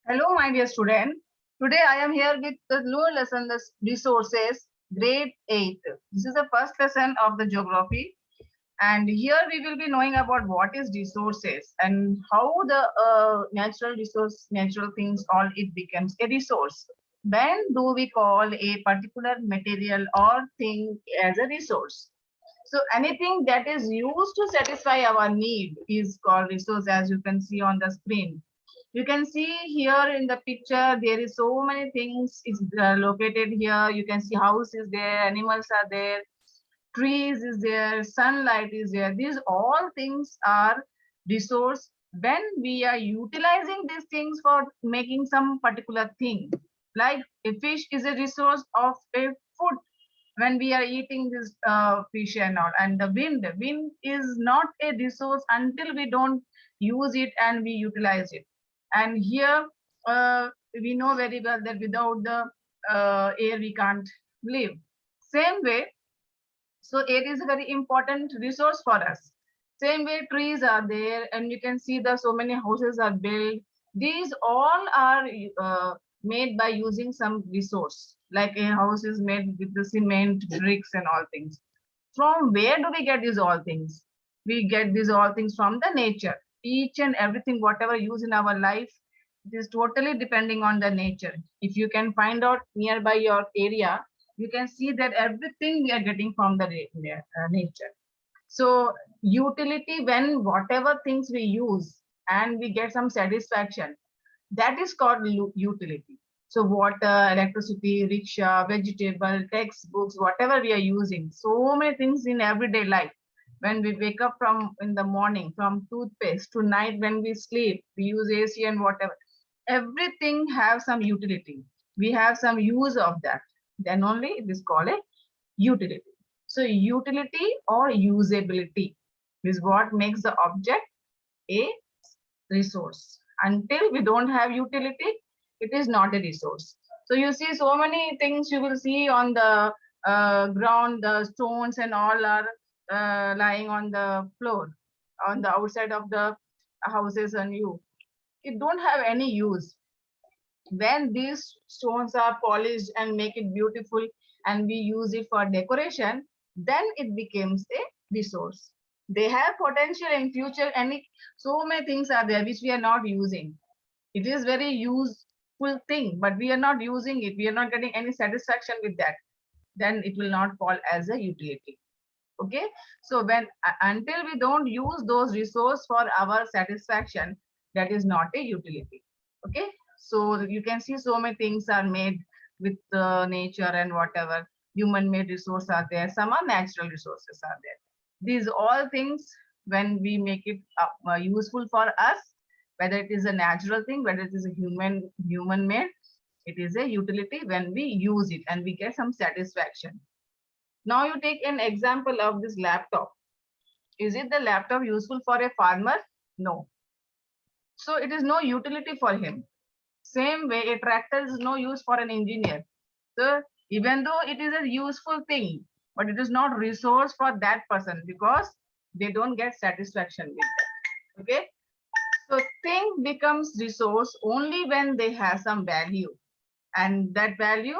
Hello, my dear student. Today I am here with the new lesson, the resources, grade 8. This is the first lesson of the geography. And here we will be knowing about what is resources and how the natural resource, natural things, all it becomes a resource. When do we call a particular material or thing as a resource? So anything that is used to satisfy our need is called resource, as you can see on the screen. You can see here in the picture, there is so many things is located here. You can see house is there, animals are there, trees is there, sunlight is there. These all things are resource when we are utilizing these things for making some particular thing. Like a fish is a resource of a food when we are eating this fish and all. And the wind is not a resource until we don't use it and we utilize it. And here we know very well that without the air we can't live. Same way, so air is a very important resource for us. Same way, trees are there, and you can see that so many houses are built. These all are made by using some resource, like a house is made with the cement, bricks, and all things. From where do we get these all things? We get these all things from the nature. Each and everything, whatever use in our life, it is totally depending on the nature. If you can find out nearby your area, you can see that everything we are getting from the nature. So utility, when whatever things we use and we get some satisfaction, that is called utility. So water, electricity, rickshaw, vegetable, textbooks, whatever we are using, so many things in everyday life. When we wake up from in the morning, from toothpaste to night when we sleep, we use AC and whatever. Everything have some utility. We have some use of that. Then only it is called a utility. So utility or usability is what makes the object a resource. Until we don't have utility, it is not a resource. So you see so many things you will see on the ground, the stones and all are lying on the floor, on the outside of the houses, and it don't have any use. When these stones are polished and make it beautiful and we use it for decoration, then it becomes a resource. They have potential in future, and so many things are there which we are not using. It is very useful thing, but we are not using it, we are not getting any satisfaction with that, then it will not fall as a utility. Okay, so when until we don't use those resources for our satisfaction, that is not a utility. Okay, so you can see so many things are made with nature and whatever. Human made resources are there, some are natural resources are there. These all things, when we make it useful for us, whether it is a natural thing, whether it is a human made, it is a utility when we use it and we get some satisfaction. Now you take an example of this laptop. Is it the laptop useful for a farmer? No. So it is no utility for him. Same way, a tractor is no use for an engineer. So even though it is a useful thing, but it is not resource for that person because they don't get satisfaction with that. Okay. So thing becomes resource only when they have some value, and that value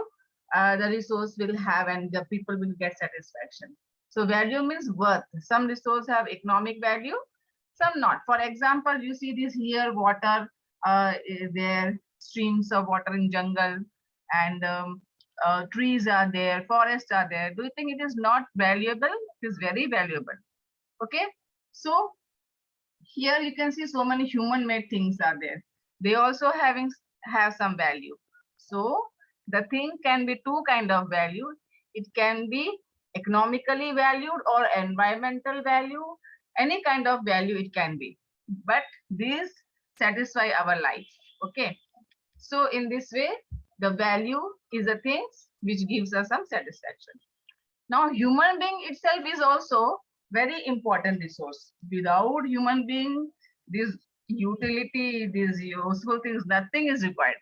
the resource will have and the people will get satisfaction. So value means worth. Some resource have economic value, some not. For example, you see this here water, there streams of water in jungle, and trees are there, forests are there. Do you think it is not valuable? It is very valuable. Okay, so here you can see so many human made things are there. They also have some value. So the thing can be two kind of value. It can be economically valued or environmental value, any kind of value it can be, but these satisfy our life. Okay, so in this way the value is the things which gives us some satisfaction. Now, human being itself is also very important resource. Without human being, this utility, these useful things, nothing is required.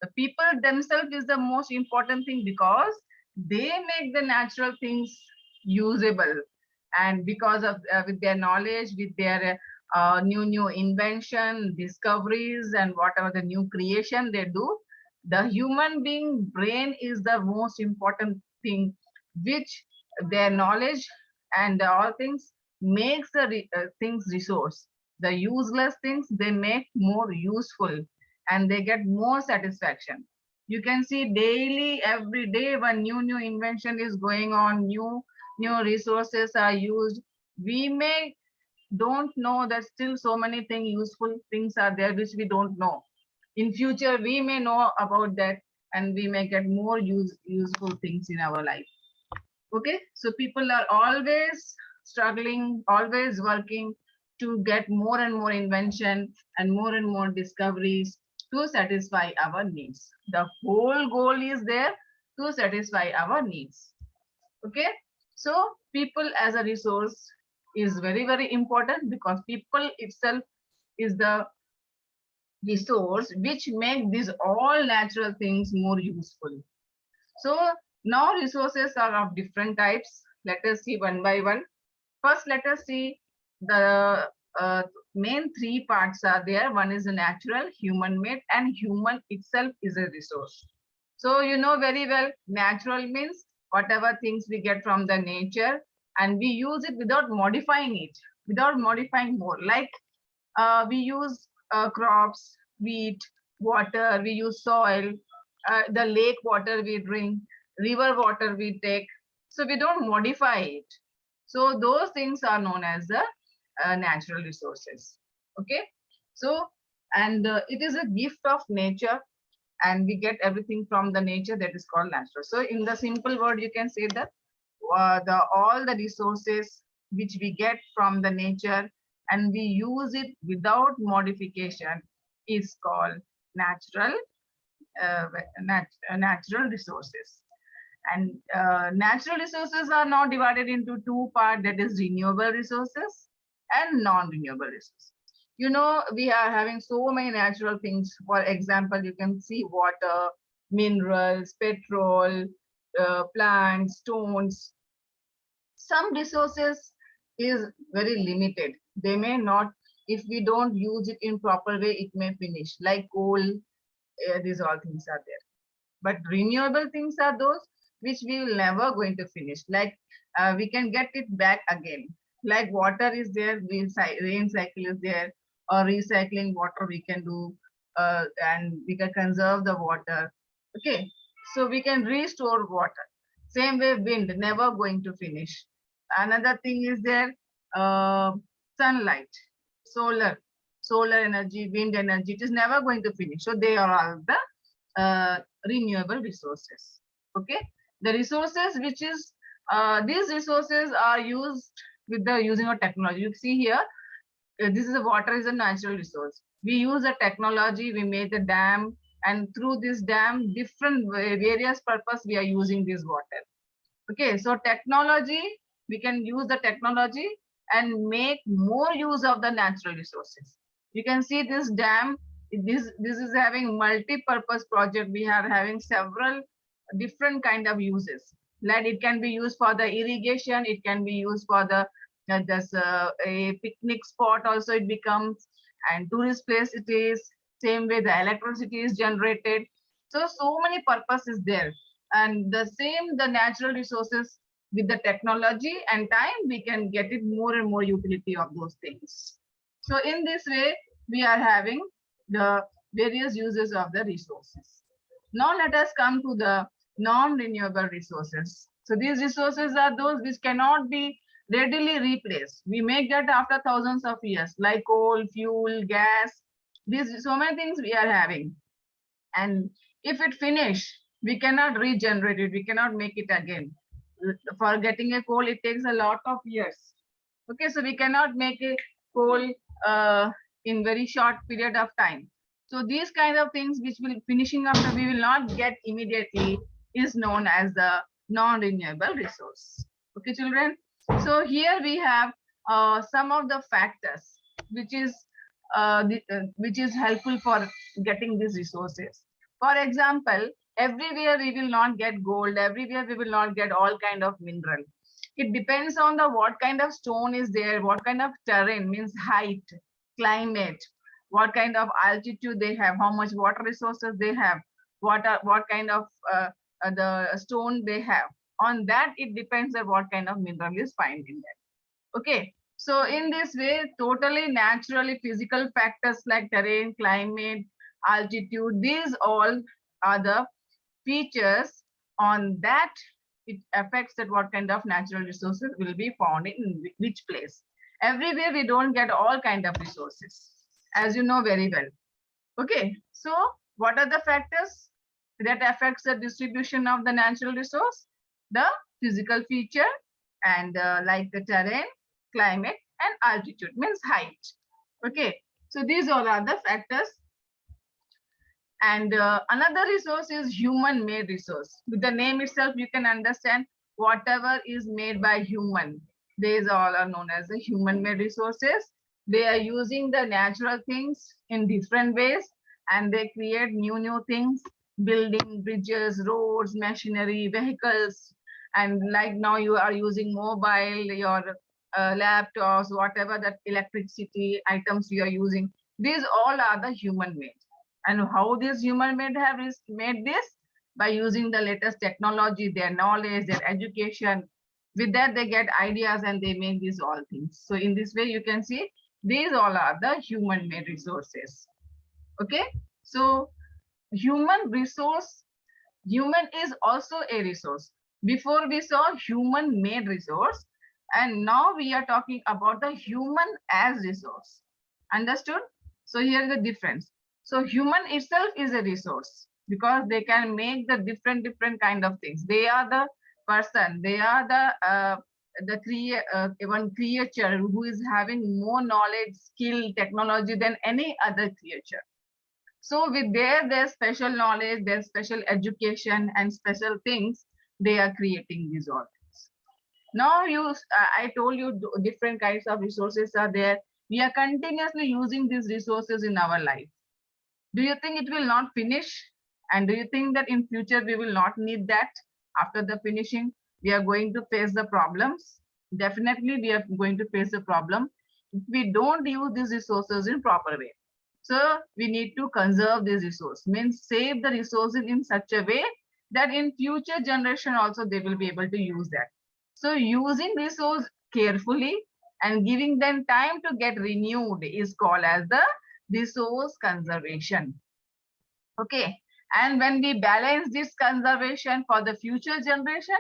The people themselves is the most important thing because they make the natural things usable, and because of with their knowledge, with their new invention, discoveries, and whatever the new creation they do, the human being brain is the most important thing, which their knowledge and all things makes the things resource. The useless things they make more useful, and they get more satisfaction. You can see daily, every day, when new invention is going on, new resources are used. We may don't know that still so many things, useful things are there which we don't know. In future we may know about that, and we may get more useful things in our life. Okay, so people are always struggling, always working to get more and more invention and more discoveries to satisfy our needs. The whole goal is there to satisfy our needs. Okay, so people as a resource is very important, because people itself is the resource which make these all natural things more useful. So now resources are of different types. Let us see one by one. First, let us see the main three parts are there. One is a natural, human made, and human itself is a resource. So you know very well, natural means whatever things we get from the nature, and we use it without modifying it, without modifying more. Like we use crops, wheat, water, we use soil, the lake water we drink, river water we take. So we don't modify it. So those things are known as the natural resources. Okay. So, and it is a gift of nature, and we get everything from the nature, that is called natural. So in the simple word, you can say that all the resources which we get from the nature and we use it without modification is called natural natural resources. And natural resources are now divided into two parts, that is renewable resources and non-renewable resources. You know, we are having so many natural things. For example, you can see water, minerals, petrol, plants, stones. Some resources is very limited. They may not, if we don't use it in proper way, it may finish. Like coal, these all things are there. But renewable things are those which we will never going to finish. Like we can get it back again. Like water is there, rain cycle is there, or recycling water we can do, and we can conserve the water. Okay, so we can restore water. Same way, wind never going to finish. Another thing is there, sunlight, solar energy, wind energy. It is never going to finish. So they are all the renewable resources. Okay, the resources which is these resources are used with the using of technology. You see here, this is a water is a natural resource. We use a technology, we made the dam, and through this dam, different various purpose we are using this water. Okay, so technology, we can use the technology and make more use of the natural resources. You can see this dam, this is having multi-purpose project. We are having several different kind of uses. Like it can be used for the irrigation, it can be used for the a picnic spot also it becomes, and tourist place it is. Same way the electricity is generated. So many purposes there, and the same the natural resources with the technology and time we can get it more and more utility of those things. So in this way we are having the various uses of the resources. Now let us come to the non-renewable resources. So these resources are those which cannot be readily replaced. We make that after thousands of years, like coal, fuel, gas. These so many things we are having, and if it finish, we cannot regenerate it. We cannot make it again. For getting a coal, it takes a lot of years. Okay, so we cannot make a coal in very short period of time. So these kind of things which will finishing after we will not get immediately is known as the non-renewable resource. Okay, children. So here we have some of the factors which is helpful for getting these resources. For example, everywhere we will not get gold. Everywhere we will not get all kind of mineral. It depends on the what kind of stone is there, what kind of terrain, means height, climate, what kind of altitude they have, how much water resources they have, what kind of the stone they have. On that, it depends on what kind of mineral is found in that. Okay. So in this way, totally naturally physical factors like terrain, climate, altitude, these all are the features. On that it affects that what kind of natural resources will be found in which place. Everywhere we don't get all kind of resources, as you know very well. Okay, so what are the factors that affects the distribution of the natural resource? The physical feature and like the terrain, climate and altitude, means height. Okay, so these all are the factors. And another resource is human made resource. With the name itself, you can understand whatever is made by human. These all are known as the human made resources. They are using the natural things in different ways and they create new things, building bridges, roads, machinery, vehicles. And like now you are using mobile, your laptops, whatever that electricity items you are using. These all are the human made. And how these human made have made this? By using the latest technology, their knowledge, their education. With that, they get ideas and they make these all things. So in this way, you can see these all are the human made resources. Okay. So human resource, human is also a resource. Before we saw human made resource, and now we are talking about the human as resource. Understood? So here is the difference. So human itself is a resource because they can make the different kind of things. They are the person. They are the one creature who is having more knowledge, skill, technology than any other creature. So with their special knowledge, their special education and special things, they are creating these all things. Now I told you different kinds of resources are there. We are continuously using these resources in our life. Do you think it will not finish? And do you think that in future we will not need that? After the finishing, we are going to face the problems. Definitely we are going to face the problem if we don't use these resources in proper way. So we need to conserve this resource, means save the resources in such a way that in future generation also they will be able to use that. So using resource carefully and giving them time to get renewed is called as the resource conservation. Okay, and when we balance this conservation for the future generation,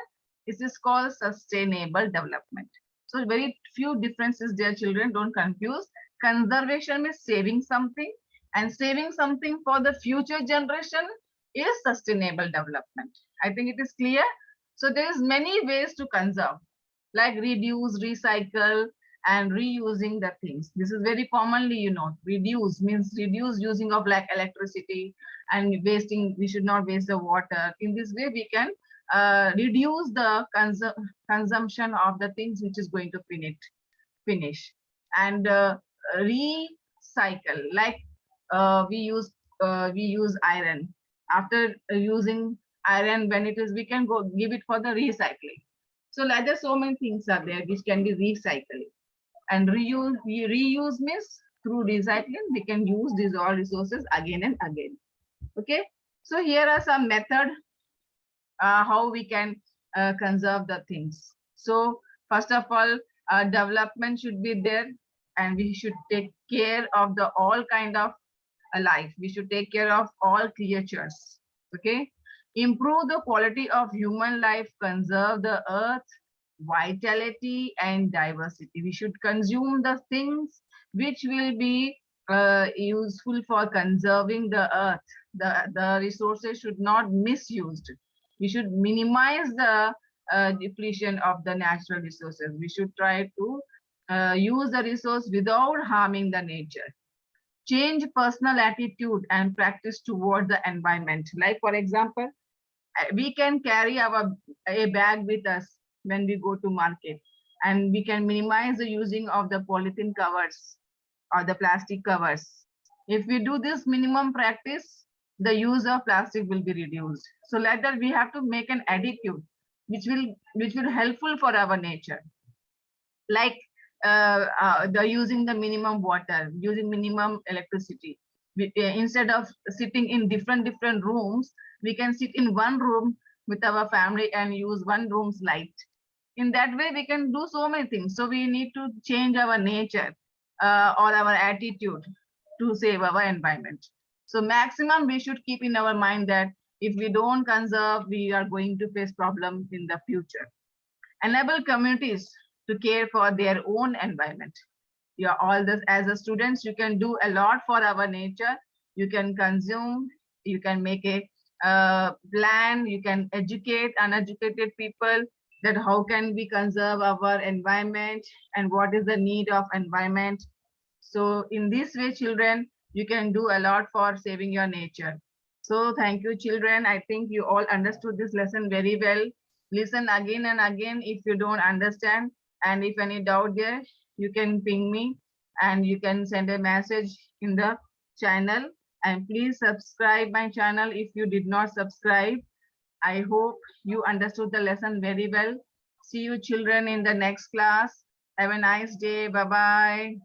this is called sustainable development. So very few differences there, children, don't confuse. Conservation means saving something, and saving something for the future generation is sustainable development. I think it is clear. So there is many ways to conserve, like reduce, recycle, and reusing the things. This is very commonly, you know, reduce means reduce using of like electricity and wasting, we should not waste the water. In this way, we can reduce the consumption of the things which is going to finish. And recycle, like we use iron. After using iron, when it is, we can go give it for the recycling. So like there's so many things are there which can be recycled. And reuse means through recycling we can use these all resources again and again. Okay, so here are some method how we can conserve the things. So first of all, development should be there, and we should take care of the all kind of life. We should take care of all creatures. Okay, improve the quality of human life, conserve the earth, vitality and diversity. We should consume the things which will be useful for conserving the earth. The resources should not misused. We should minimize the depletion of the natural resources. We should try to use the resource without harming the nature. Change personal attitude and practice towards the environment. Like for example, we can carry a bag with us when we go to market, and we can minimize the using of the polythene covers or the plastic covers. If we do this minimum practice, the use of plastic will be reduced. So like that, we have to make an attitude. which will helpful for our nature, like the using the minimum water, using minimum electricity. Instead of sitting in different rooms, we can sit in one room with our family and use one room's light. In that way we can do so many things. So we need to change our nature or our attitude to save our environment. So maximum we should keep in our mind that if we don't conserve, we are going to face problems in the future. Enable communities to care for their own environment. Yeah, all this as a students, you can do a lot for our nature. You can consume, you can make a plan, you can educate uneducated people that how can we conserve our environment and what is the need of environment. So in this way, children, you can do a lot for saving your nature. So thank you, children. I think you all understood this lesson very well. Listen again and again if you don't understand. And if any doubt there, you can ping me and you can send a message in the channel. And please subscribe my channel if you did not subscribe. I hope you understood the lesson very well. See you children in the next class. Have a nice day. Bye-bye.